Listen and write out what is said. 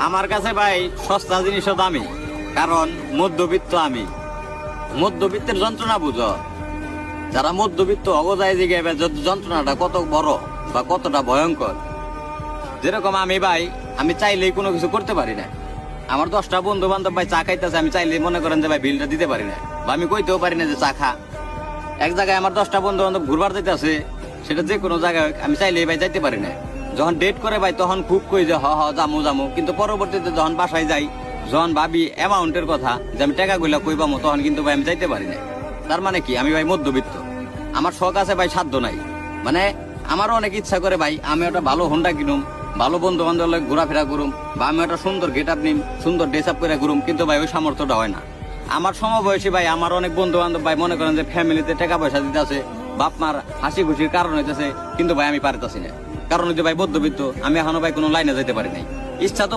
আমার কাছে ভাই সস্তা জিনিসও দামি, কারণ মধ্যবিত্ত আমি। মধ্যবিত্তের যন্ত্রণা বুঝো, যারা মধ্যবিত্ত অবজায় দিকে যন্ত্রণাটা কত বড় বা কতটা ভয়ঙ্কর। যেরকম আমি ভাই, আমি চাইলেই কোনো কিছু করতে পারি না। আমার 10টা বন্ধু বান্ধব ভাই চা খাইতেছে, আমি চাইলেই মনে করেন যে ভাই বিলটা দিতে পারি না, বা আমি কইতেও পারি না যে চা খা। এক জায়গায় আমার 10টা বন্ধু বান্ধব ঘুরবার যেতে আছে, সেটা যে কোনো জায়গায় আমি চাইলেই ভাই যাইতে পারি না। যখন ডেট করে ভাই তখন খুব কই যে হ জামু জামু, কিন্তু পরবর্তীতে যখন বাসায় যাই, যখন ভাবি অ্যামাউন্টের কথা যে আমি টাকা গুলা কই পাবো, তখন কিন্তু ভাই আমি যাইতে পারি না। তার মানে কি, আমি ভাই মধ্যবিত্ত। আমার শখ আছে ভাই, সাধ্য নাই। মানে আমারও অনেক ইচ্ছা করে ভাই আমি একটা ভালো হোন্ডা কিনুম, ভালো বন্ধু বান্ধব ঘোরাফেরা করুম, বা আমি একটা সুন্দর গেট আপ নিম, সুন্দর ড্রেস আপ করে ঘুরুম, কিন্তু ভাই ওই সামর্থ্যটা হয় না। আমার সমবয়সী ভাই, আমার অনেক বন্ধু বান্ধব ভাই মনে করেন যে ফ্যামিলিতে টাকা পয়সা দিতে আছে, বাপ মার হাসি খুশির কারণ হইতেছে, কিন্তু ভাই আমি পারতেছি না। কারণ হচ্ছে ভাই মধ্যবিত্ত, আমি এখনো ভাই কোনো লাইনে যেতে পারি নাই। ইচ্ছা তো